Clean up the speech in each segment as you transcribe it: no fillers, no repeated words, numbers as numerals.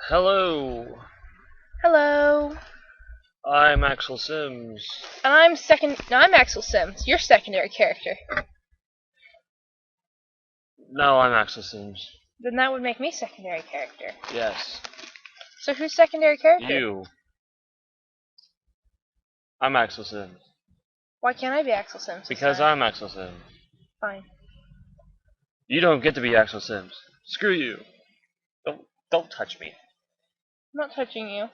Hello, Hello. I'm Axelsims. And I'm Axelsims, your secondary character. No, I'm Axelsims. Then that would make me secondary character. Yes, So who's secondary character? you. I'm Axelsims. Why can't I be Axelsims? Because I'm Axelsims. Fine. You don't get to be Axelsims. Screw you. Don't touch me. I'm not touching you.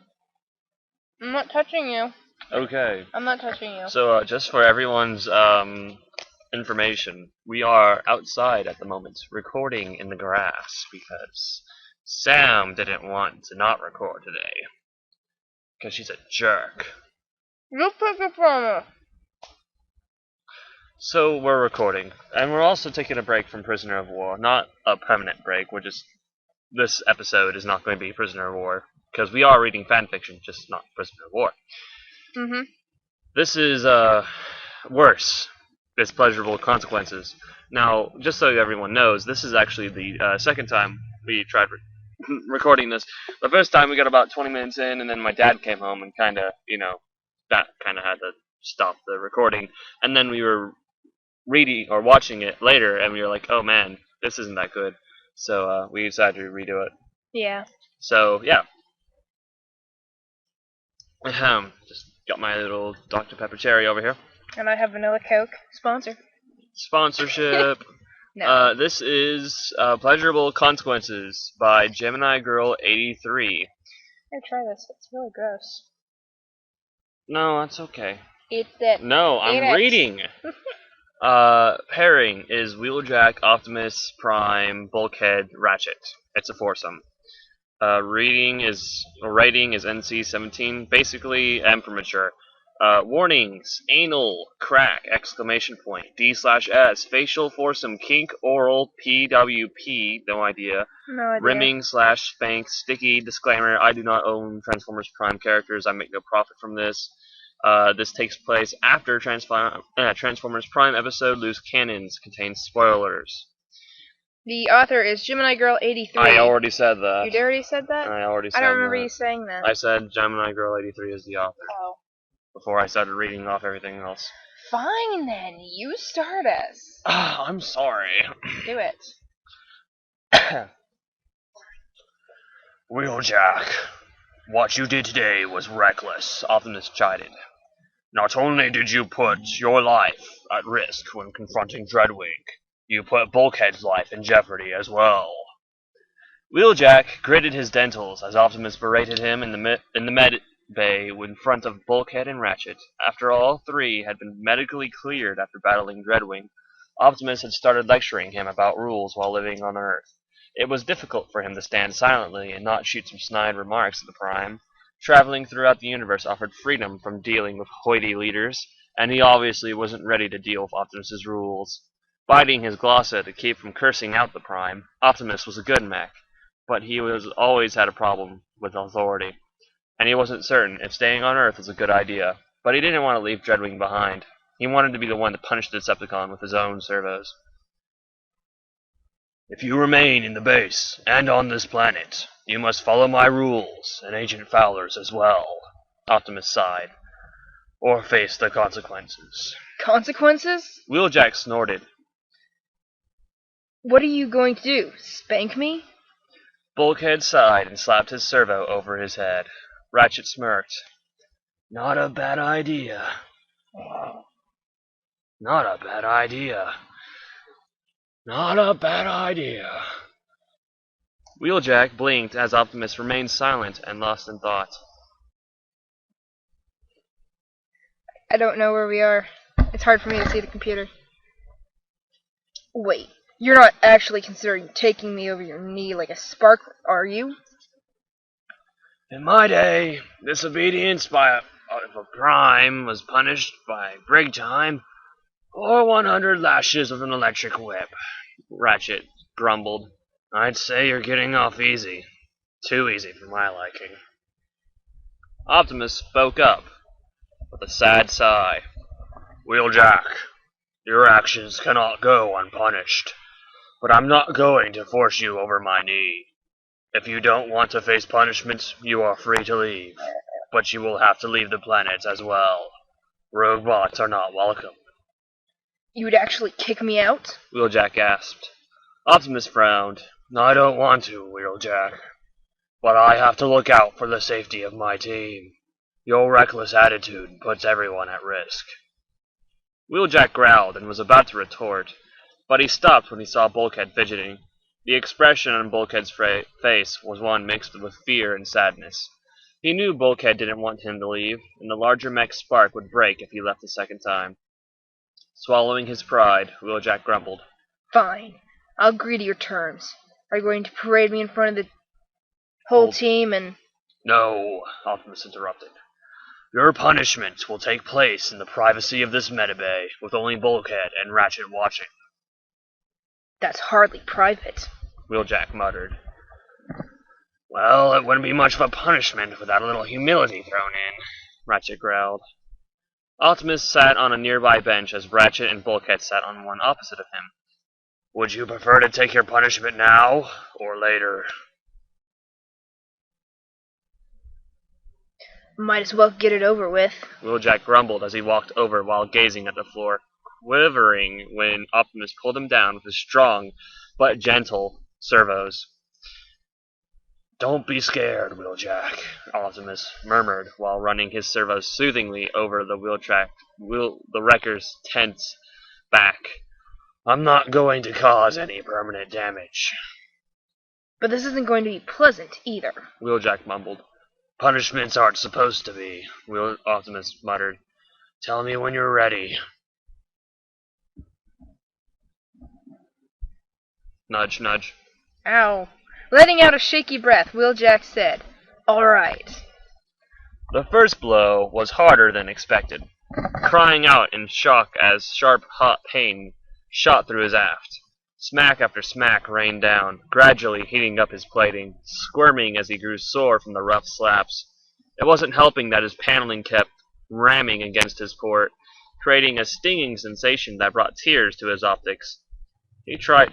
I'm not touching you. Okay. I'm not touching you. So, just for everyone's information, we are outside at the moment, recording in the grass because Sam didn't want to not record today. Because she's a jerk. You pick it from me. So we're recording, and we're also taking a break from Prisoner of War. Not a permanent break. This episode is not going to be Prisoner of War because we are reading fanfiction, just not Prisoner of War. Mm-hmm. This is worse. It's Pleasurable Consequences. Now, just so everyone knows, this is actually the second time we tried recording this. The first time we got about 20 minutes in, and then my dad came home and that kind of had to stop the recording. And then we were reading or watching it later, and we were like, "Oh man, this isn't that good." So we decided to redo it. Yeah. So yeah, just got my little Dr. Pepper cherry over here. And I have vanilla Coke. Sponsor. Sponsorship. No. This is Pleasurable Consequences by Gemini Girl 83. Here, try this. It's really gross. No, that's okay. Eat it. No, Eat I'm it. reading. Pairing is Wheeljack, Optimus, Prime, Bulkhead, Ratchet. It's a foursome. Rating is NC-17, basically M for mature. Warnings: anal, crack, exclamation point, D/S, facial, foursome, kink, oral, PWP, no idea. No idea. Rimming / spank, sticky, disclaimer: I do not own Transformers Prime characters. I make no profit from this. This takes place after Transformers Prime episode Loose Cannons, contains spoilers. The author is Gemini Girl 83. I already said that. You already said that? I already said I don't remember that. you saying that. I said Gemini Girl 83 is the author. Oh. Before I started reading off everything else. Fine then, you start us. I'm sorry. Do it. Wheeljack, what you did today was reckless, Optimus chided. Not only did you put your life at risk when confronting Dreadwing, you put Bulkhead's life in jeopardy as well. Wheeljack gritted his dentals as Optimus berated him in the med bay in front of Bulkhead and Ratchet. After all three had been medically cleared after battling Dreadwing, Optimus had started lecturing him about rules while living on Earth. It was difficult for him to stand silently and not shoot some snide remarks at the Prime. Traveling throughout the universe offered freedom from dealing with hoity leaders, and he obviously wasn't ready to deal with Optimus's rules. Biting his glossa to keep from cursing out the Prime, Optimus was a good mech, but he always had a problem with authority. And he wasn't certain if staying on Earth was a good idea, but he didn't want to leave Dreadwing behind. He wanted to be the one to punish the Decepticon with his own servos. If you remain in the base, and on this planet, you must follow my rules, and Agent Fowler's as well, Optimus sighed, or face the consequences. Consequences? Wheeljack snorted. What are you going to do? Spank me? Bulkhead sighed and slapped his servo over his head. Ratchet smirked. Not a bad idea. Not a bad idea. Not a bad idea. Wheeljack blinked as Optimus remained silent and lost in thought. I don't know where we are. It's hard for me to see the computer. Wait, you're not actually considering taking me over your knee like a spark, are you? In my day, disobedience by a Prime was punished by break time or 100 lashes with an electric whip. Ratchet grumbled. I'd say you're getting off easy. Too easy for my liking. Optimus spoke up with a sad sigh. Wheeljack, your actions cannot go unpunished, but I'm not going to force you over my knee. If you don't want to face punishment, you are free to leave. But you will have to leave the planet as well. Rogue bots are not welcome. You would actually kick me out? Wheeljack gasped. Optimus frowned. I don't want to, Wheeljack. But I have to look out for the safety of my team. Your reckless attitude puts everyone at risk. Wheeljack growled and was about to retort, but he stopped when he saw Bulkhead fidgeting. The expression on Bulkhead's face was one mixed with fear and sadness. He knew Bulkhead didn't want him to leave, and the larger mech's spark would break if he left a second time. Swallowing his pride, Wheeljack grumbled. Fine. I'll agree to your terms. Are you going to parade me in front of the whole team and... No, Optimus interrupted. Your punishment will take place in the privacy of this metabay, with only Bulkhead and Ratchet watching. That's hardly private, Wheeljack muttered. Well, it wouldn't be much of a punishment without a little humility thrown in, Ratchet growled. Optimus sat on a nearby bench as Ratchet and Bulkhead sat on one opposite of him. Would you prefer to take your punishment now, or later? Might as well get it over with. Wheeljack grumbled as he walked over while gazing at the floor, quivering when Optimus pulled him down with his strong but gentle servos. Don't be scared, Wheeljack, Optimus murmured while running his servos soothingly over the wrecker's tense back. I'm not going to cause any permanent damage. But this isn't going to be pleasant either, Wheeljack mumbled. Punishments aren't supposed to be, Optimus muttered. Tell me when you're ready. Nudge, nudge. Ow. Letting out a shaky breath, Wheeljack said, All right. The first blow was harder than expected, crying out in shock as sharp, hot pain shot through his aft. Smack after smack rained down, gradually heating up his plating, squirming as he grew sore from the rough slaps. It wasn't helping that his paneling kept ramming against his port, creating a stinging sensation that brought tears to his optics. He tried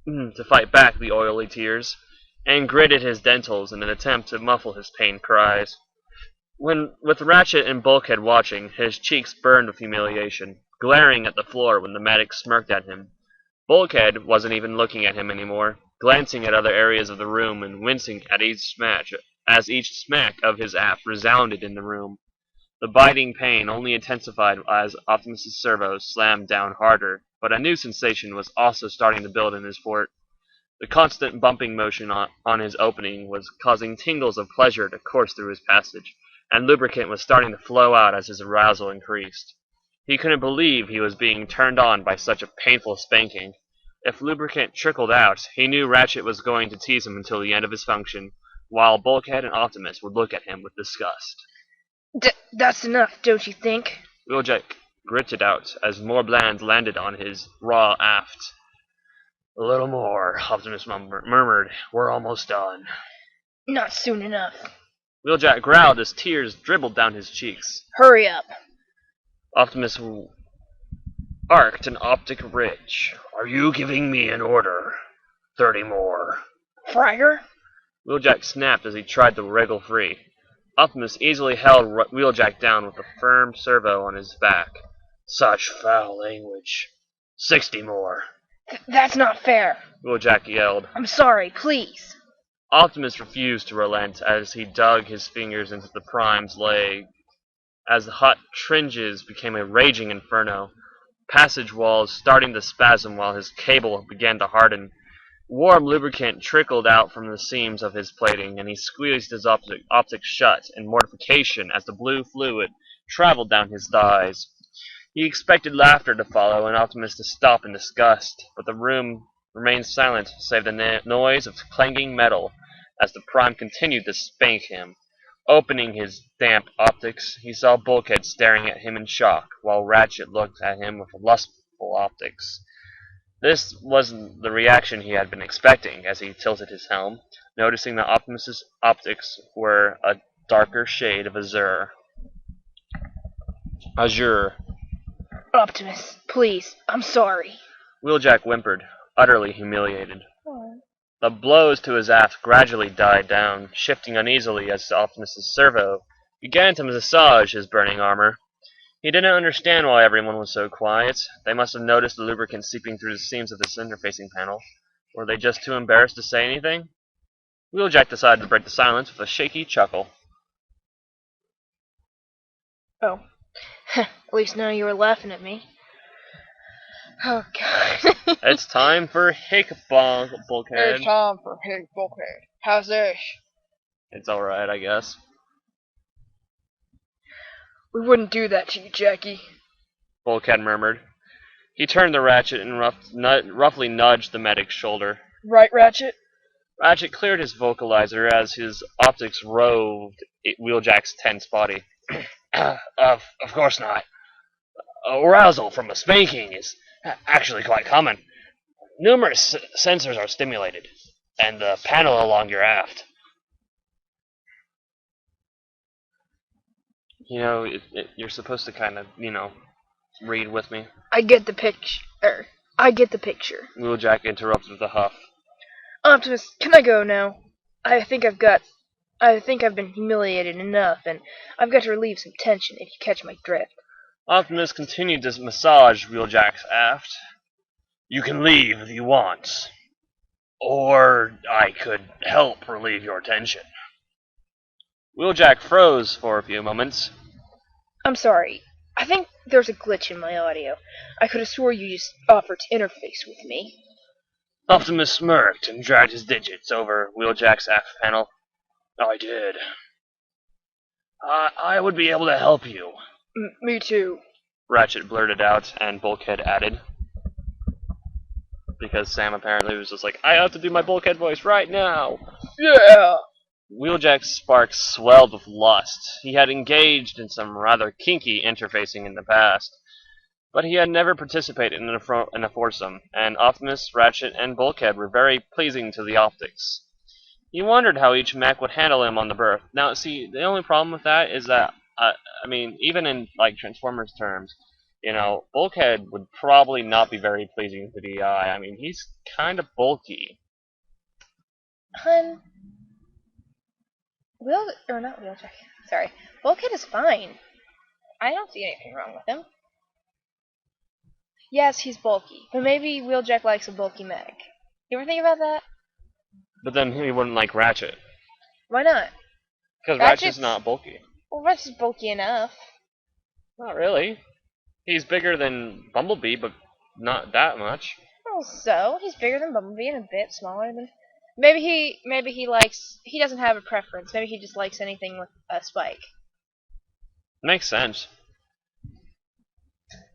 to fight back the oily tears, and gritted his dentals in an attempt to muffle his pained cries. With Ratchet and Bulkhead watching, his cheeks burned with humiliation, glaring at the floor when the medic smirked at him. Bulkhead wasn't even looking at him anymore, glancing at other areas of the room and wincing at each smack of his aft resounded in the room. The biting pain only intensified as Optimus' servos slammed down harder, but a new sensation was also starting to build in his port. The constant bumping motion on his opening was causing tingles of pleasure to course through his passage, and lubricant was starting to flow out as his arousal increased. He couldn't believe he was being turned on by such a painful spanking. If lubricant trickled out, he knew Ratchet was going to tease him until the end of his function, while Bulkhead and Optimus would look at him with disgust. That's enough, don't you think? Wheeljack gritted out as more bland landed on his raw aft. A little more, Optimus murmured. We're almost done. Not soon enough. Wheeljack growled as tears dribbled down his cheeks. Hurry up. Optimus arced an optic ridge. Are you giving me an order? 30 more. Fryer? Wheeljack snapped as he tried to wriggle free. Optimus easily held Wheeljack down with a firm servo on his back. Such foul language. 60 more. That's not fair. Wheeljack yelled. I'm sorry, please. Optimus refused to relent as he dug his fingers into the Prime's leg. As the hot tringes became a raging inferno, passage walls starting to spasm while his cable began to harden. Warm lubricant trickled out from the seams of his plating, and he squeezed his optics shut in mortification as the blue fluid traveled down his thighs. He expected laughter to follow and Optimus to stop in disgust, but the room remained silent save the noise of clanging metal as the Prime continued to spank him. Opening his damp optics, he saw Bulkhead staring at him in shock, while Ratchet looked at him with lustful optics. This wasn't the reaction he had been expecting as he tilted his helm, noticing that Optimus's optics were a darker shade of azure. Optimus, please, I'm sorry. Wheeljack whimpered, utterly humiliated. The blows to his aft gradually died down, shifting uneasily as Optimus's servo began to massage his burning armor. He didn't understand why everyone was so quiet. They must have noticed the lubricant seeping through the seams of this interfacing panel. Were they just too embarrassed to say anything? Wheeljack decided to break the silence with a shaky chuckle. Oh. At least now you were laughing at me. Oh, God. It's time for Bulkhead. It's time for Bulkhead. How's this? It's alright, I guess. We wouldn't do that to you, Jackie. Bulkhead murmured. He turned the Ratchet and roughly nudged the medic's shoulder. Right, Ratchet? Ratchet cleared his vocalizer as his optics roved Wheeljack's tense body. Of course not. Arousal from a spanking is actually quite common. Numerous sensors are stimulated, and the panel along your aft. You're supposed to kind of, read with me. I get the picture. Wheeljack interrupted with a huff. Optimus, can I go now? I think I've been humiliated enough, and I've got to relieve some tension, if you catch my drift. Optimus continued to massage Wheeljack's aft. You can leave if you want. Or I could help relieve your tension. Wheeljack froze for a few moments. I'm sorry. I think there's a glitch in my audio. I could have swore you just offered to interface with me. Optimus smirked and dragged his digits over Wheeljack's aft panel. I did. I would be able to help you. Me too. Ratchet blurted out, and Bulkhead added. Because Sam apparently was just like, I have to do my Bulkhead voice right now. Yeah! Wheeljack's sparks swelled with lust. He had engaged in some rather kinky interfacing in the past, but he had never participated in a foursome, and Optimus, Ratchet, and Bulkhead were very pleasing to the optics. He wondered how each mech would handle him on the berth. Now, see, the only problem with that is that, even in, Transformers terms, Bulkhead would probably not be very pleasing to the eye. He's kind of bulky. Bulkhead is fine. I don't see anything wrong with him. Yes, he's bulky, but maybe Wheeljack likes a bulky mech. You ever think about that? But then he wouldn't like Ratchet. Why not? Because Ratchet's not bulky. Well, Ratchet's bulky enough. Not really. He's bigger than Bumblebee, but not that much. Well, so he's bigger than Bumblebee and a bit smaller than. Maybe he likes. He doesn't have a preference. Maybe he just likes anything with a spike. Makes sense.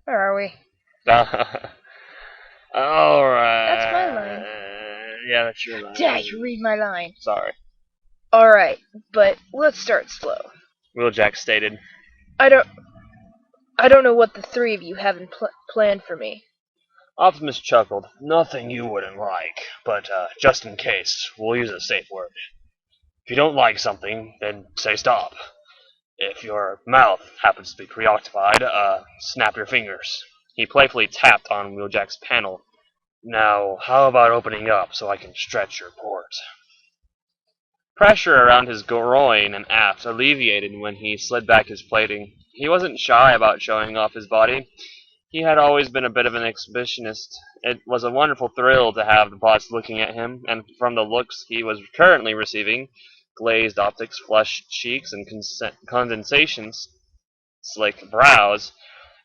Where are we? Alright. That's my line. Yeah, that's your line. Dad, you read my line. Sorry. Alright, but let's start slow. Wheeljack stated. I don't know what the three of you have planned for me. Optimus chuckled. Nothing you wouldn't like, but just in case, we'll use a safe word. If you don't like something, then say stop. If your mouth happens to be preoccupied, snap your fingers. He playfully tapped on Wheeljack's panel. Now, how about opening up so I can stretch your port? Pressure around his groin and aft alleviated when he slid back his plating. He wasn't shy about showing off his body. He had always been a bit of an exhibitionist. It was a wonderful thrill to have the bots looking at him, and from the looks he was currently receiving, glazed optics, flushed cheeks, and condensations, slick brows,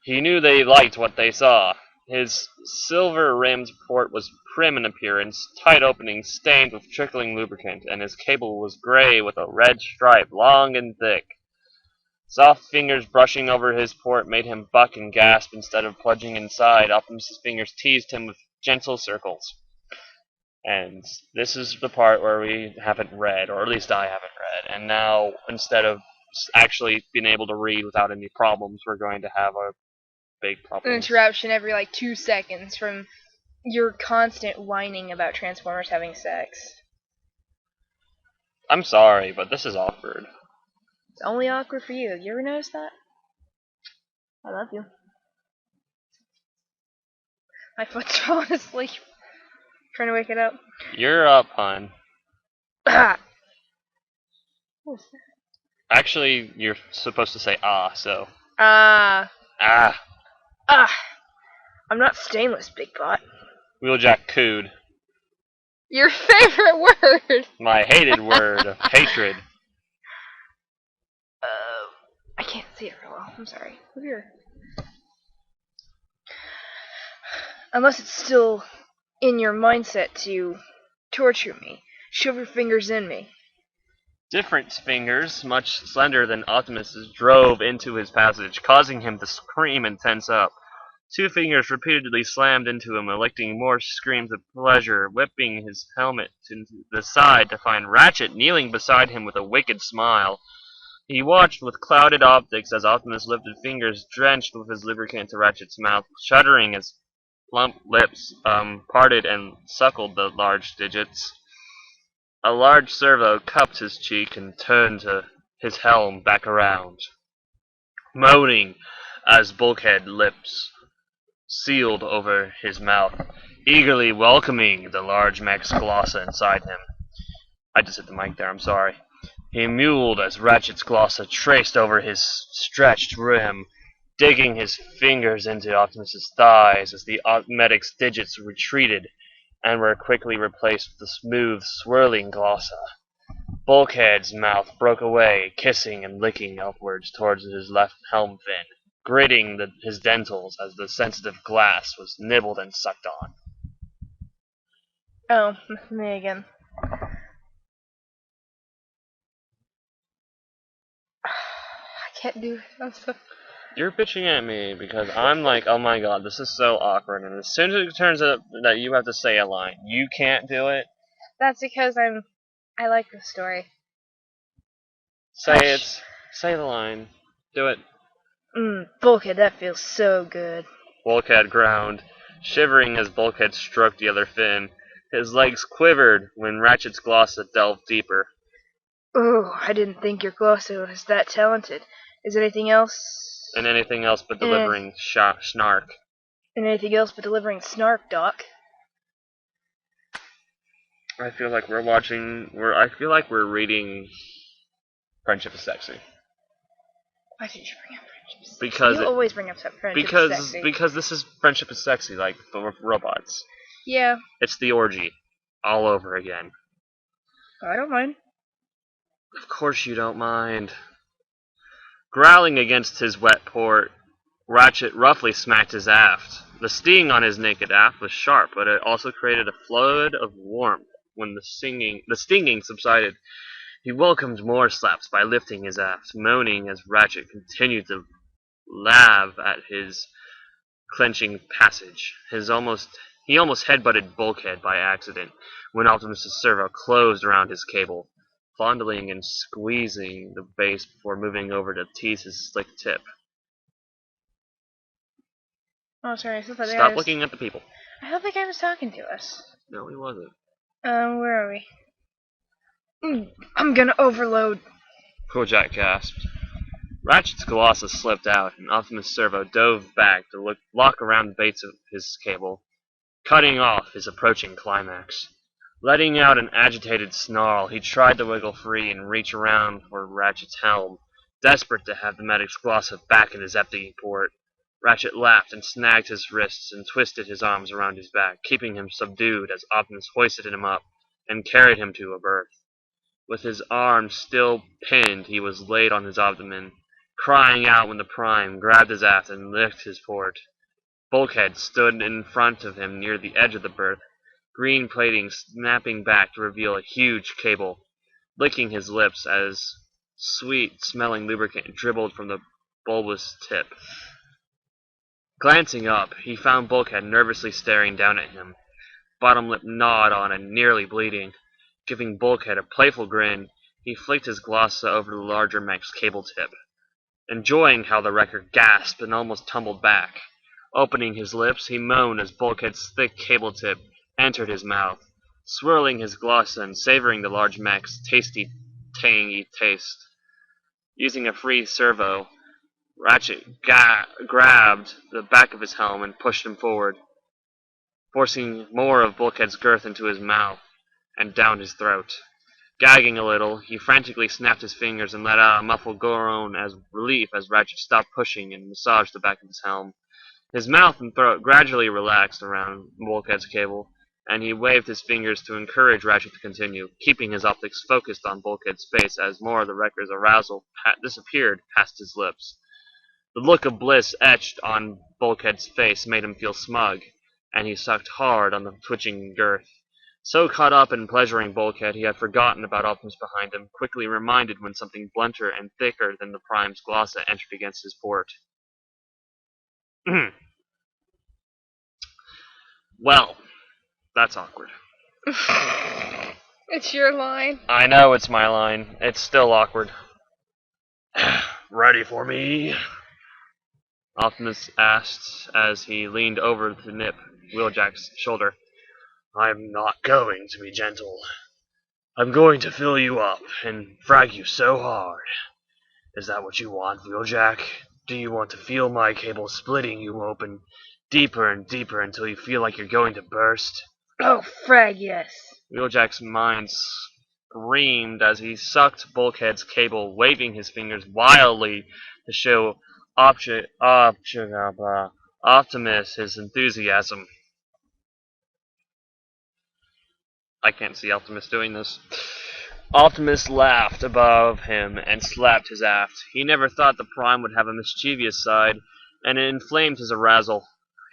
he knew they liked what they saw. His silver-rimmed port was prim in appearance, tight opening stained with trickling lubricant, and his cable was gray with a red stripe, long and thick. Soft fingers brushing over his port made him buck and gasp instead of plunging inside. Optimus's fingers teased him with gentle circles. And this is the part where we haven't read, or at least I haven't read. And now, instead of actually being able to read without any problems, we're going to have a big problem. An interruption every 2 seconds from your constant whining about Transformers having sex. I'm sorry, but this is awkward. It's only awkward for you. You ever notice that? I love you. My foot's falling asleep. Trying to wake it up. You're up, hon. Ah! What's Actually, you're supposed to say so. that? Ah. Ah. Ah. I'm not stainless, Big Bot. Wheeljack cooed. Your favorite word! My hated word of hatred. I can't see it real well. I'm sorry. Look here. Unless it's still in your mindset to torture me, shove your fingers in me. Different fingers, much slender than Optimus's, drove into his passage, causing him to scream and tense up. Two fingers repeatedly slammed into him, elicting more screams of pleasure, whipping his helmet to the side to find Ratchet kneeling beside him with a wicked smile. He watched with clouded optics as Optimus lifted fingers drenched with his lubricant to Ratchet's mouth, shuddering as plump lips parted and suckled the large digits. A large servo cupped his cheek and turned his helm back around, moaning as Bulkhead lips sealed over his mouth, eagerly welcoming the large mech's glossa inside him. I just hit the mic there, I'm sorry. He mewled as Ratchet's glossa traced over his stretched rim, digging his fingers into Optimus's thighs as the medic's digits retreated and were quickly replaced with the smooth, swirling glossa. Bulkhead's mouth broke away, kissing and licking upwards towards his left helm fin, gritting his dentals as the sensitive glass was nibbled and sucked on. Oh, me again. I can't do it. I'm so... You're bitching at me because I'm like, oh my god, this is so awkward, and as soon as it turns out that you have to say a line, you can't do it. That's because I like the story. Say the line. Do it. Bulkhead, that feels so good. Bulkhead ground, shivering as Bulkhead stroked the other fin. His legs quivered when Ratchet's glossa delved deeper. Oh, I didn't think your glossa was that talented. Is anything else? And anything else but delivering snark. And anything else but delivering snark, Doc. I feel like we're reading Friendship is Sexy. Why did you bring up friendship? Because you always bring up friendship is sexy. Because this is Friendship is Sexy, like the robots. Yeah. It's the orgy, all over again. I don't mind. Of course you don't mind. Growling against his wet port, Ratchet roughly smacked his aft. The sting on his naked aft was sharp, but it also created a flood of warmth when the stinging subsided. He welcomed more slaps by lifting his aft, moaning as Ratchet continued to lave at his clenching passage. He almost headbutted Bulkhead by accident when Optimus's servo closed around his cable, fondling and squeezing the base before moving over to tease his slick tip. Oh, sorry. I thought that Stop looking at the people. I thought the guy was talking to us. No, he wasn't. Where are we? I'm gonna overload. Kojak gasped. Ratchet's glossa slipped out, and Optimus' servo dove back to lock around the base of his cable, cutting off his approaching climax. Letting out an agitated snarl, he tried to wiggle free and reach around for Ratchet's helm, desperate to have the medic's glossa back in his empty port. Ratchet laughed and snagged his wrists and twisted his arms around his back, keeping him subdued as Optimus hoisted him up and carried him to a berth. With his arms still pinned, he was laid on his abdomen, crying out when the Prime grabbed his aft and licked his port. Bulkhead stood in front of him near the edge of the berth, green plating snapping back to reveal a huge cable, licking his lips as sweet-smelling lubricant dribbled from the bulbous tip. Glancing up, he found Bulkhead nervously staring down at him, bottom lip gnawed on and nearly bleeding. Giving Bulkhead a playful grin, he flicked his glossa over the larger mech's cable tip, enjoying how the wrecker gasped and almost tumbled back. Opening his lips, he moaned as Bulkhead's thick cable tip entered his mouth, swirling his glossa and savoring the large mech's tasty, tangy taste. Using a free servo, Ratchet grabbed the back of his helm and pushed him forward, forcing more of Bulkhead's girth into his mouth. and down his throat. Gagging a little, he frantically snapped his fingers and let out a muffled groan as relief as Ratchet stopped pushing and massaged the back of his helm. His mouth and throat gradually relaxed around Bulkhead's cable, and he waved his fingers to encourage Ratchet to continue, keeping his optics focused on Bulkhead's face as more of the Wrecker's arousal disappeared past his lips. The look of bliss etched on Bulkhead's face made him feel smug, and he sucked hard on the twitching girth. So caught up in pleasuring Bulkhead, he had forgotten about Optimus behind him, quickly reminded when something blunter and thicker than the Prime's glossa entered against his port. Well, that's awkward. It's your line. I know it's my line. It's still awkward. Ready for me? Optimus asked as he leaned over to nip Wheeljack's shoulder. I'm not going to be gentle. I'm going to fill you up and frag you so hard. Is that what you want, Wheeljack? Do you want to feel my cable splitting you open deeper and deeper until you feel like you're going to burst? Oh, frag yes. Wheeljack's mind screamed as he sucked Bulkhead's cable, waving his fingers wildly to show Optimus his enthusiasm. I can't see Optimus doing this. Optimus laughed above him and slapped his aft. He never thought the Prime would have a mischievous side, and it inflamed his arousal.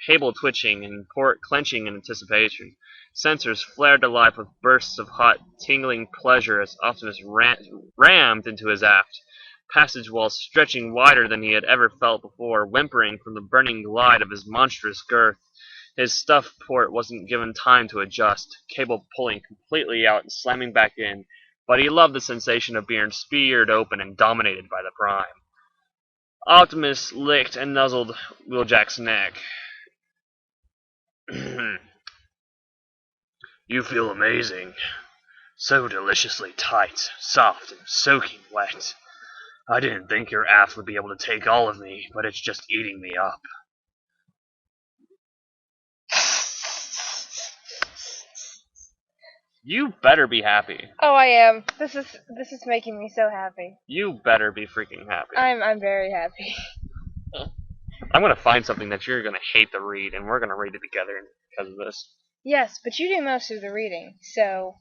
Cable twitching and port clenching in anticipation. Sensors flared to life with bursts of hot, tingling pleasure as Optimus rammed into his aft. Passage walls stretching wider than he had ever felt before, whimpering from the burning glide of his monstrous girth. His stuffed port wasn't given time to adjust, cable pulling completely out and slamming back in, but he loved the sensation of being speared open and dominated by the Prime. Optimus licked and nuzzled Wheeljack's neck. You feel amazing. So deliciously tight, soft, and soaking wet. I didn't think your aft would be able to take all of me, but it's just eating me up. You better be happy. Oh, I am. This is making me so happy. You better be freaking happy. I'm very happy. I'm gonna find something that you're gonna hate to read, and we're gonna read it together because of this. Yes, but you do most of the reading, so.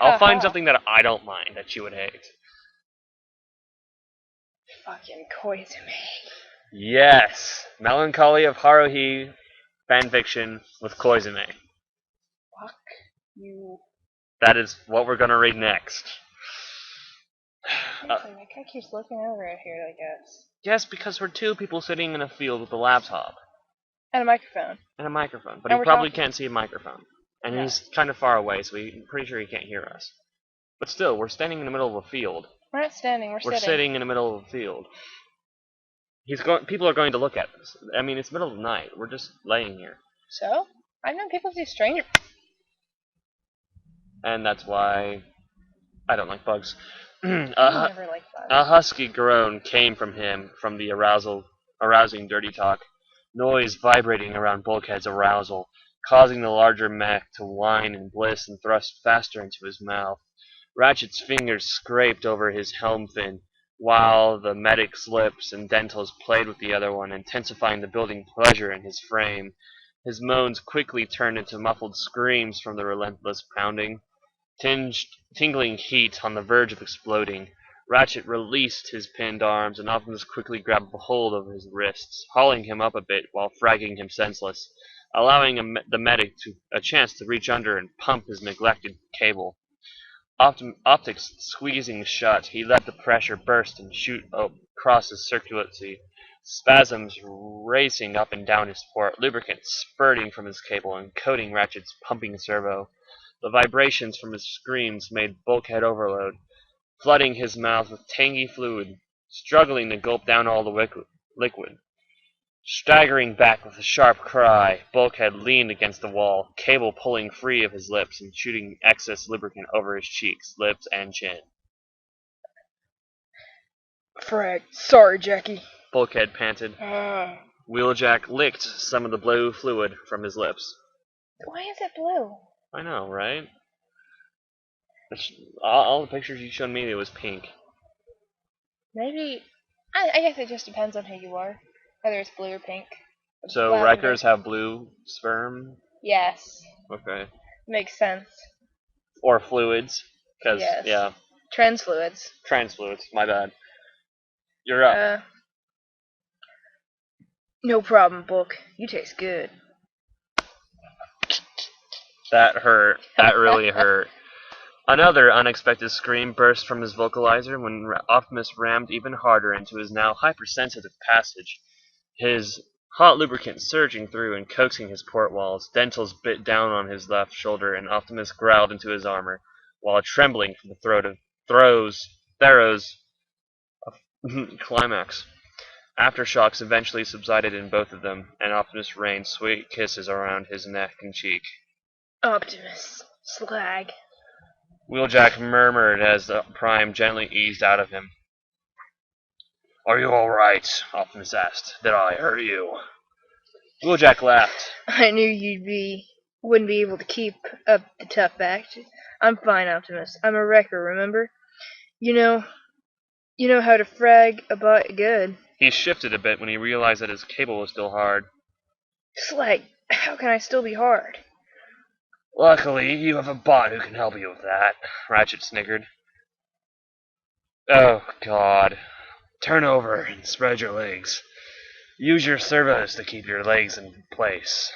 I'll find something that I don't mind that you would hate. Fucking Koizumi. Yes, Melancholy of Haruhi fanfiction with Koizumi. Fuck you. That is what we're gonna read next. My guy keeps looking over at here, I guess. Yes, because we're two people sitting in a field with a laptop. And a microphone. And a microphone. But And he probably talking. can't see a microphone. And No. he's kind of far away, so I'm pretty sure he can't hear us. But still, we're standing in the middle of a field. We're not standing, we're sitting. Sitting in the middle of a field. People are going to look at us. I mean, it's middle of the night. We're just laying here. So? I've known people do stranger. And that's why I don't like bugs. I never liked bugs. A husky groan came from him from the arousing dirty talk. Noise vibrating around Bulkhead's arousal, causing the larger mech to whine in bliss and thrust faster into his mouth. Ratchet's fingers scraped over his helm fin, while the medic's lips and dentals played with the other one, intensifying the building pleasure in his frame. His moans quickly turned into muffled screams from the relentless pounding. Tingling heat on the verge of exploding, Ratchet released his pinned arms, and Optimus quickly grabbed hold of his wrists, hauling him up a bit while fragging him senseless, allowing the medic a chance to reach under and pump his neglected cable. Optics squeezing shut, he let the pressure burst and shoot across his circulatry, spasms racing up and down his port, lubricant spurting from his cable and coating Ratchet's pumping servo. The vibrations from his screams made Bulkhead overload, flooding his mouth with tangy fluid, struggling to gulp down all the liquid. Staggering back with a sharp cry, Bulkhead leaned against the wall, cable pulling free of his lips and shooting excess lubricant over his cheeks, lips, and chin. Frag. Sorry, Jackie. Bulkhead panted. Wheeljack licked some of the blue fluid from his lips. Why is it blue? I know, right? All the pictures you showed me, it was pink. Maybe. I guess it just depends on who you are. Whether it's blue or pink. So Lavender. wreckers have blue sperm? Yes. Okay. Makes sense. Or fluids. Because, Yes. yeah. Trans fluids. Trans fluids, my bad. You're up. No problem, Book. You taste good. That hurt. That really hurt. Another unexpected scream burst from his vocalizer when Optimus rammed even harder into his now hypersensitive passage, his hot lubricant surging through and coaxing his port walls. Dentals bit down on his left shoulder, and Optimus growled into his armor, while trembling from the throat of Theros climax. Aftershocks eventually subsided in both of them, and Optimus rained sweet kisses around his neck and cheek. Optimus. Slag. Wheeljack murmured as the Prime gently eased out of him. "Are you all right?" Optimus asked. "Did I hurt you?" Wheeljack laughed. I knew wouldn't be able to keep up the tough act. I'm fine, Optimus. I'm a wrecker, remember? You know how to frag a bot good. He shifted a bit when he realized that his cable was still hard. Slag, how can I still be hard? "Luckily, you have a bot who can help you with that," Ratchet snickered. "Oh, God. Turn over and spread your legs. Use your servos to keep your legs in place."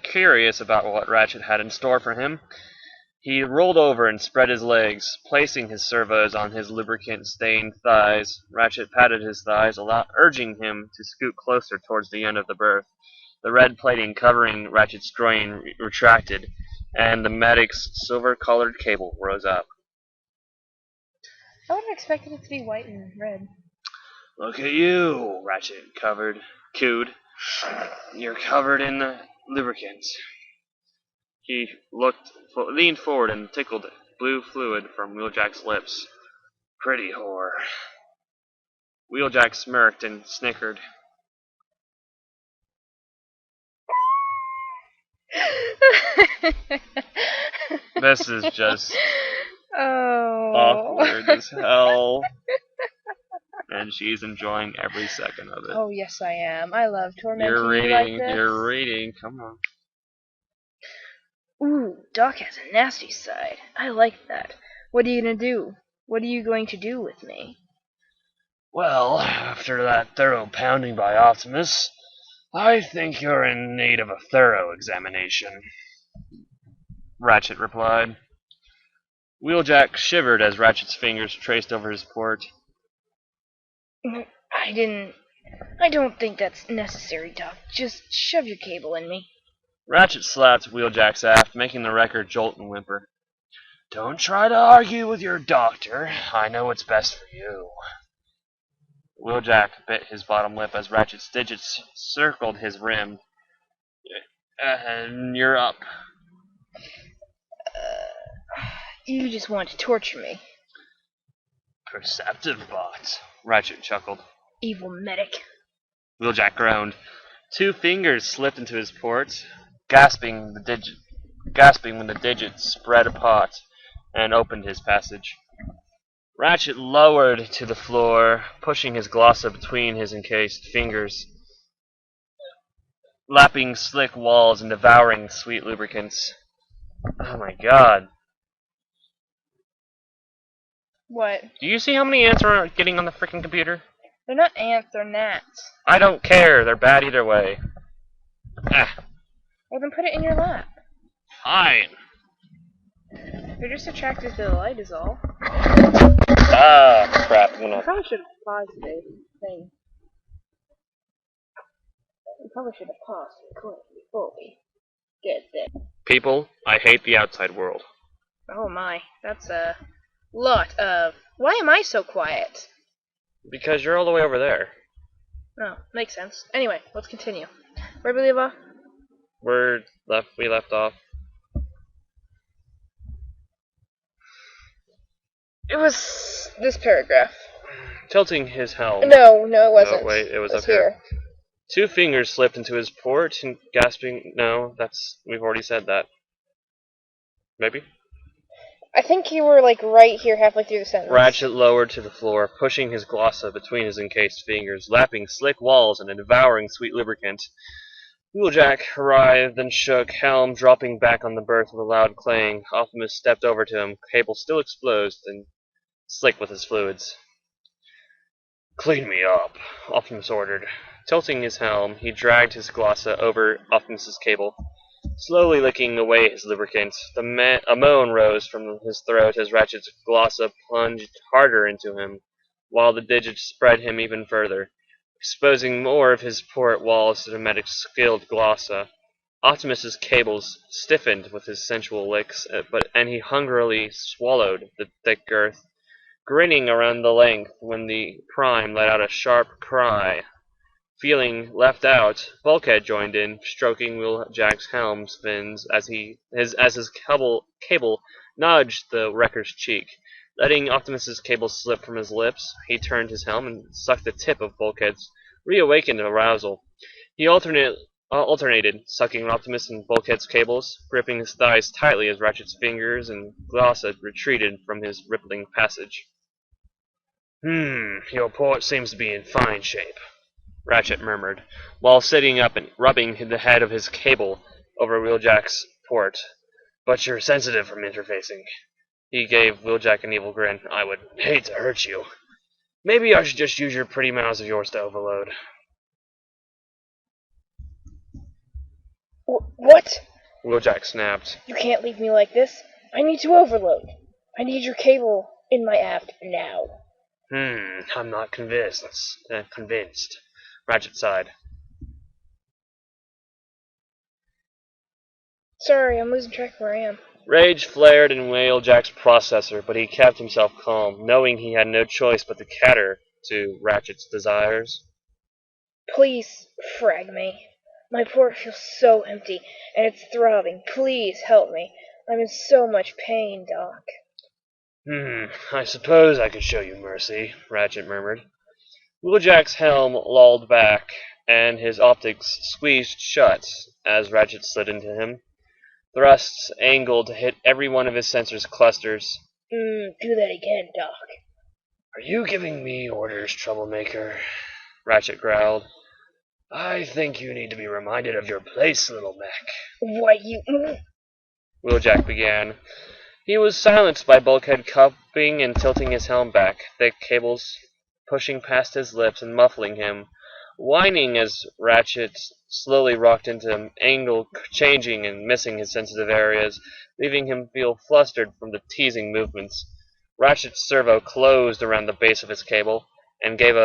Curious about what Ratchet had in store for him, he rolled over and spread his legs, placing his servos on his lubricant-stained thighs. Ratchet patted his thighs, urging him to scoot closer towards the end of the berth. The red plating covering Ratchet's groin retracted, and the medic's silver-colored cable rose up. I would have expected it to be white and red. "Look at you," Ratchet cooed. "You're covered in lubricant." He leaned forward and tickled blue fluid from Wheeljack's lips. "Pretty whore." Wheeljack smirked and snickered. This is just awkward as hell. And she's enjoying every second of it. Oh, yes, I am. I love tormenting you like this. You're reading. Come on. Ooh, Doc has a nasty side. I like that. What are you gonna do? What are you going to do with me? Well, after that thorough pounding by Optimus, I think you're in need of a thorough examination, Ratchet replied. Wheeljack shivered as Ratchet's fingers traced over his port. I don't think that's necessary, Doc. Just shove your cable in me. Ratchet slapped Wheeljack's aft, making the wrecker jolt and whimper. "Don't try to argue with your doctor. I know what's best for you." Wheeljack bit his bottom lip as Ratchet's digits circled his rim. "And you're up." You just want to torture me. "Perceptive bot," Ratchet chuckled. Evil medic. Wheeljack groaned. 2 fingers slipped into his port, gasping when the digits spread apart and opened his passage. Ratchet lowered to the floor, pushing his glosса between his encased fingers, lapping slick walls and devouring sweet lubricants. Oh my god. What? Do you see how many ants are getting on the frickin' computer? They're not ants, they're gnats. I don't care, they're bad either way. Ah. Well, then put it in your lap. Fine. You're just attracted to the light is all. Ah, crap. I probably should have paused today's thing. We probably should have paused recording before we get there. People, I hate the outside world. Oh my, that's a lot of... Why am I so quiet? Because you're all the way over there. Oh, makes sense. Anyway, let's continue. Where did we leave off? We left off. It was this paragraph. Tilting his helm. No, it wasn't. No, wait, it was up here. 2 fingers slipped into his port and gasping. No, we've already said that. Maybe? I think you were, like, right here halfway through the sentence. Ratchet lowered to the floor, pushing his glossa between his encased fingers, lapping slick walls and devouring sweet lubricant. Wheeljack arrived and shook, helm dropping back on the berth with a loud clang. Optimus stepped over to him, cable still exposed and slick with his fluids. Clean me up, Optimus ordered. Tilting his helm, he dragged his glossa over Optimus's cable, slowly licking away his lubricant. A moan rose from his throat as Ratchet's glossa plunged harder into him, while the digits spread him even further, exposing more of his port walls to the medic's skilled glossa. Optimus's cables stiffened with his sensual licks, and he hungrily swallowed the thick girth, grinning around the length when the Prime let out a sharp cry. Feeling left out, Bulkhead joined in, stroking Wheeljack's helm fins as his cable nudged the wrecker's cheek. Letting Optimus's cable slip from his lips, he turned his helm and sucked the tip of Bulkhead's reawakened arousal. He alternated, sucking Optimus and Bulkhead's cables, gripping his thighs tightly as Ratchet's fingers and glossa retreated from his rippling passage. Your port seems to be in fine shape, Ratchet murmured, while sitting up and rubbing the head of his cable over Wheeljack's port. But you're sensitive from interfacing. He gave Wheeljack an evil grin. I would hate to hurt you. Maybe I should just use your pretty mouths of yours to overload. What? Wheeljack snapped. You can't leave me like this. I need to overload. I need your cable in my aft now. I'm not convinced. Ratchet sighed. Sorry, I'm losing track of where I am. Rage flared in Wheeljack's processor, but he kept himself calm, knowing he had no choice but to cater to Ratchet's desires. Please, frag me. My port feels so empty, and it's throbbing. Please help me. I'm in so much pain, Doc. I suppose I could show you mercy, Ratchet murmured. Wheeljack's helm lolled back, and his optics squeezed shut as Ratchet slid into him. Thrusts angled to hit every one of his sensors clusters. Do that again, Doc. Are you giving me orders, troublemaker? Ratchet growled. I think you need to be reminded of your place, little mech. Why, you... Wheeljack began. He was silenced by Bulkhead cupping and tilting his helm back, thick cables pushing past his lips and muffling him, whining as Ratchet slowly rocked into him, angle changing and missing his sensitive areas, leaving him feel flustered from the teasing movements. Ratchet's servo closed around the base of his cable and gave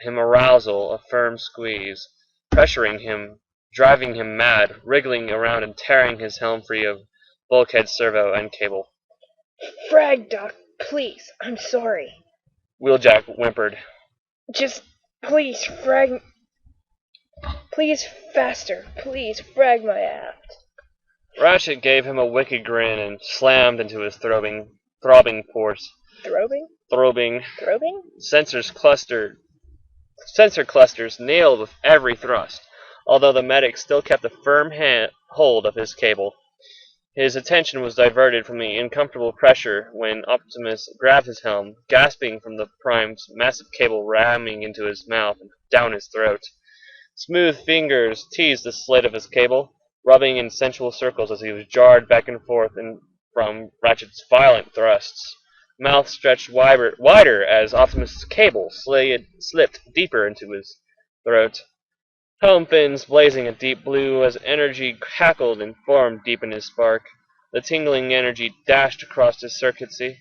him arousal, a firm squeeze, pressuring him, driving him mad, wriggling around and tearing his helm free of Bulkhead's servo and cable. Frag, Doc, please. I'm sorry. Wheeljack whimpered. Just, please, frag... Please, faster. Please, frag my aft. Ratchet gave him a wicked grin and slammed into his throbbing ports. Throbbing? Throbbing. Throbbing? Sensor clusters nailed with every thrust, although the medic still kept a firm hold of his cable. His attention was diverted from the uncomfortable pressure when Optimus grabbed his helm, gasping from the Prime's massive cable ramming into his mouth and down his throat. Smooth fingers teased the slit of his cable, rubbing in sensual circles as he was jarred back and forth from Ratchet's violent thrusts. Mouth stretched wider as Optimus's cable slipped deeper into his throat. Helm fins blazing a deep blue as energy cackled and formed deep in his spark. The tingling energy dashed across his circuitry,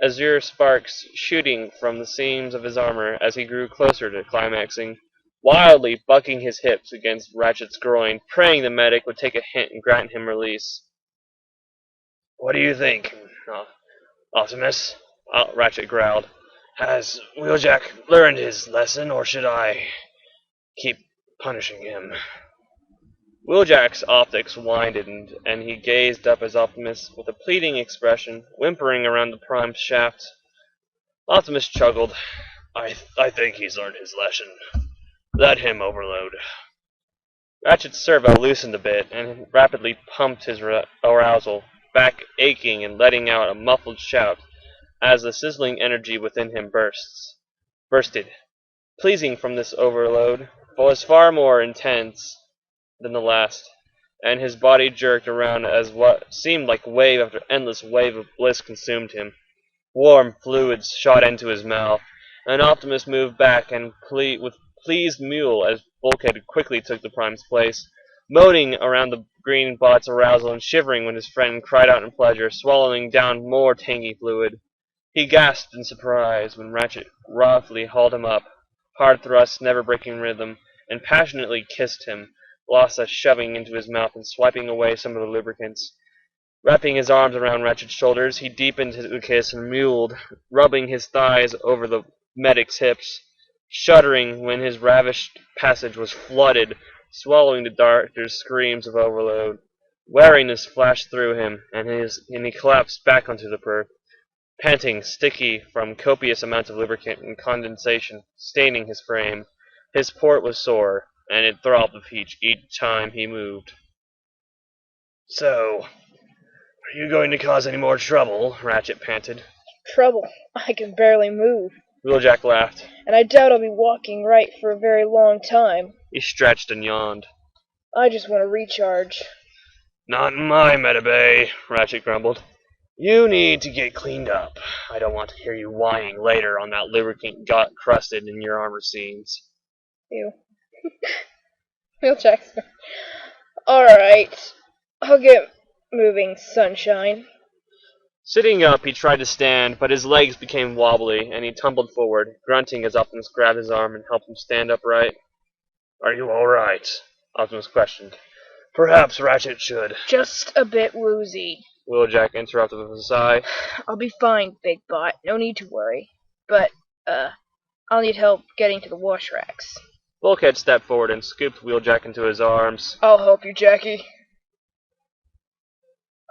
azure sparks shooting from the seams of his armor as he grew closer to climaxing, wildly bucking his hips against Ratchet's groin, praying the medic would take a hint and grant him release. What do you think, Optimus? Ratchet growled. Has Wheeljack learned his lesson, or should I keep punishing him? Wheeljack's optics widened, and he gazed up at Optimus with a pleading expression, whimpering around the Prime's shaft. Optimus chuckled. I think he's learned his lesson. Let him overload. Ratchet's servo loosened a bit, and rapidly pumped his arousal. back aching and letting out a muffled shout as the sizzling energy within him bursted. Pleasing from this overload was far more intense than the last, and his body jerked around as what seemed like wave after endless wave of bliss consumed him. Warm fluids shot into his mouth, and Optimus moved back and with pleased mule as Bulkhead quickly took the Prime's place, moaning around the green bot's arousal and shivering when his friend cried out in pleasure, swallowing down more tangy fluid. He gasped in surprise when Ratchet roughly hauled him up, hard thrusts never breaking rhythm, and passionately kissed him, Glossa shoving into his mouth and swiping away some of the lubricants. Wrapping his arms around Ratchet's shoulders, he deepened his kiss and mewled, rubbing his thighs over the medic's hips, shuddering when his ravished passage was flooded, swallowing the doctor's screams of overload. Weariness flashed through him, and he collapsed back onto the berth, panting, sticky from copious amounts of lubricant and condensation staining his frame. His port was sore, and it throbbed with each time he moved. So, are you going to cause any more trouble? Ratchet panted. Trouble. I can barely move. Wheeljack laughed. And I doubt I'll be walking right for a very long time. He stretched and yawned. I just want to recharge. Not in my medibay, Ratchet grumbled. You need to get cleaned up. I don't want to hear you whining later on that lubricant got crusted in your armor seams. Ew. Wheeljack's. Alright. I'll get moving, sunshine. Sitting up, he tried to stand, but his legs became wobbly, and he tumbled forward, grunting as Optimus grabbed his arm and helped him stand upright. Are you all right? Optimus questioned. Perhaps Ratchet should. Just a bit woozy. Wheeljack interrupted with a sigh. I'll be fine, Big Bot. No need to worry. But, I'll need help getting to the wash racks. Bulkhead stepped forward and scooped Wheeljack into his arms. I'll help you, Jackie.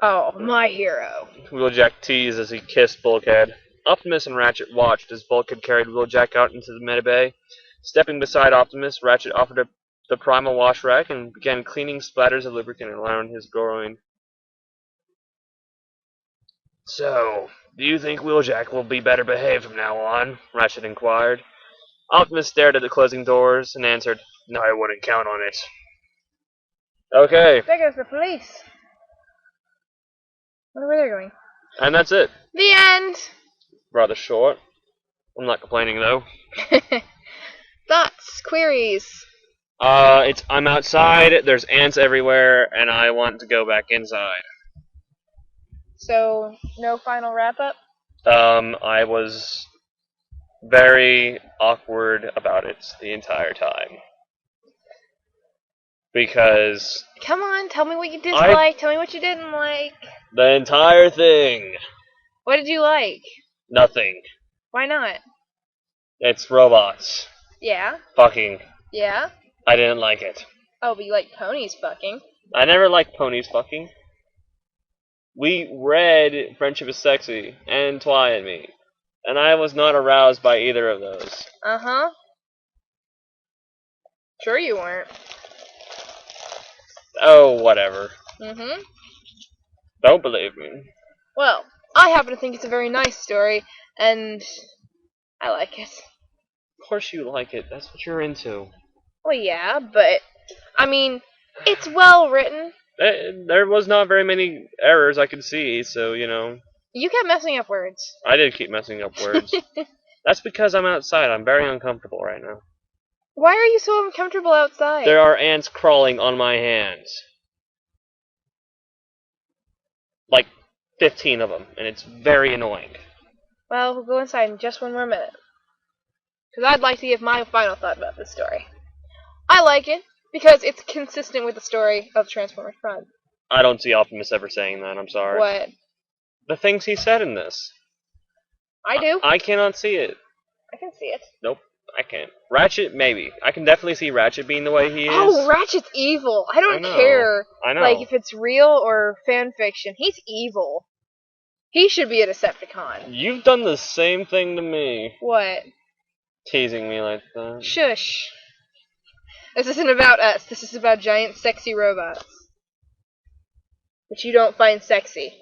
Oh, my hero. Wheeljack teased as he kissed Bulkhead. Optimus and Ratchet watched as Bulkhead carried Wheeljack out into the medibay. Stepping beside Optimus, Ratchet offered up the primal wash rack and began cleaning splatters of lubricant around his groin. So, do you think Wheeljack will be better behaved from now on? Ratchet inquired. Optimus stared at the closing doors and answered, No, I wouldn't count on it. Okay. There goes the police. Wonder where they're going. And that's it. The end! Rather short. I'm not complaining, though. Thoughts? Queries? I'm outside, there's ants everywhere, and I want to go back inside. So, no final wrap-up? I was very awkward about it the entire time. Because... Come on, tell me what you disliked, tell me what you didn't like. The entire thing. What did you like? Nothing. Why not? It's robots. Yeah? Fucking. Yeah? I didn't like it. Oh, but you like ponies fucking. I never liked ponies fucking. We read Friendship is Sexy and Twy and Me, and I was not aroused by either of those. Uh-huh. Sure you weren't. Oh, whatever. Mm-hmm. Don't believe me. Well, I happen to think it's a very nice story, and I like it. Of course you like it. That's what you're into. Well, yeah, but, I mean, it's well written. There was not very many errors I could see, so, you know. You kept messing up words. I did keep messing up words. That's because I'm outside. I'm very uncomfortable right now. Why are you so uncomfortable outside? There are ants crawling on my hands. Like 15 of them, and it's very annoying. Well, we'll go inside in just one more minute. Because I'd like to give my final thought about this story. I like it because it's consistent with the story of Transformers Prime. I don't see Optimus ever saying that, I'm sorry. What? The things he said in this. I do. I cannot see it. I can see it. Nope, I can't. Ratchet, maybe. I can definitely see Ratchet being the way he is. Oh, Ratchet's evil. I don't know. care. I know. Like, if it's real or fan fiction. He's evil. He should be a Decepticon. You've done the same thing to me. What? Teasing me like that. Shush. This isn't about us. This is about giant sexy robots. Which you don't find sexy.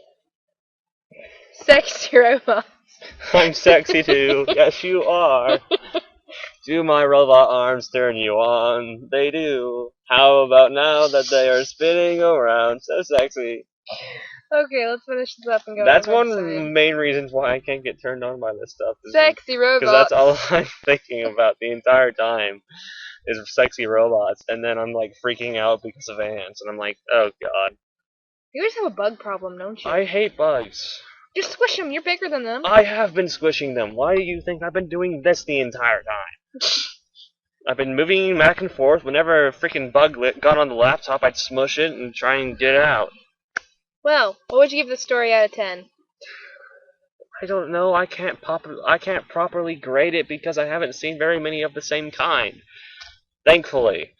Sexy robots. I'm sexy too. Yes, you are. Do my robot arms turn you on? They do. How about now that they are spinning around? So sexy. Okay, let's finish this up and go. That's to the one of website. the main reasons why I can't get turned on by this stuff. Sexy robots. Because that's all I'm thinking about the entire time is sexy robots. And then I'm like freaking out because of ants. And I'm like, oh god. You just have a bug problem, don't you? I hate bugs. Just squish them. You're bigger than them. I have been squishing them. Why do you think I've been doing this the entire time? I've been moving back and forth. Whenever a freaking bug got on the laptop, I'd smush it and try and get it out. Well, what would you give the story out of 10? I don't know. I can't properly grade it because I haven't seen very many of the same kind. Thankfully.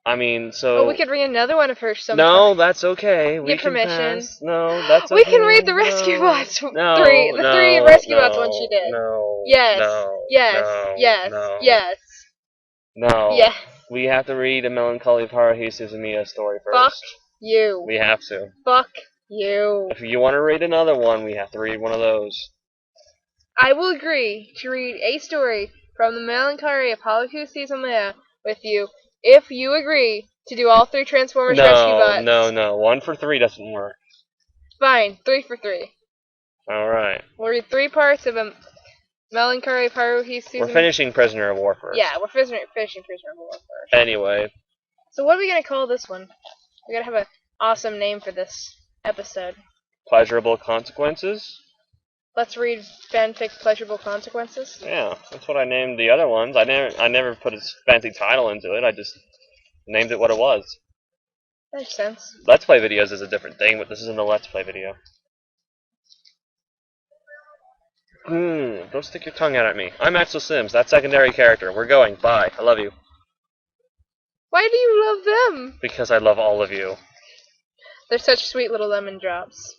I mean, so... Well, we could read another one of hers sometime. No, that's okay. We Get can permission. pass. No, that's okay. We can read the Rescue Bots 3. The 3 Rescue Bots ones she did. No. Yes. No. Yes. No, yes. no. Yes. No. Yes. We have to read a Melancholy of Haruhi Suzumiya story first. Fuck you. We have to. Fuck you. If you want to read another one, we have to read one of those. I will agree to read a story from the Melancholy of Haruhi Suzumiya with you if you agree to do all 3 Transformers Rescue Bots. No. 1 for 3 doesn't work. Fine. 3 for 3. Alright. We'll read 3 parts of a Melancholy of Haruhi Suzumiya. We're finishing Prisoner of War first. Yeah, we're finishing Prisoner of War first. Anyway. So what are we going to call this one? We got to have an awesome name for this episode. Pleasurable Consequences? Let's read fanfic Pleasurable Consequences. Yeah, that's what I named the other ones. I never put a fancy title into it. I just named it what it was. Makes sense. Let's Play videos is a different thing, but this isn't a Let's Play video. Don't stick your tongue out at me. I'm Axelsims, that secondary character. We're going. Bye. I love you. Why do you love them? Because I love all of you. They're such sweet little lemon drops.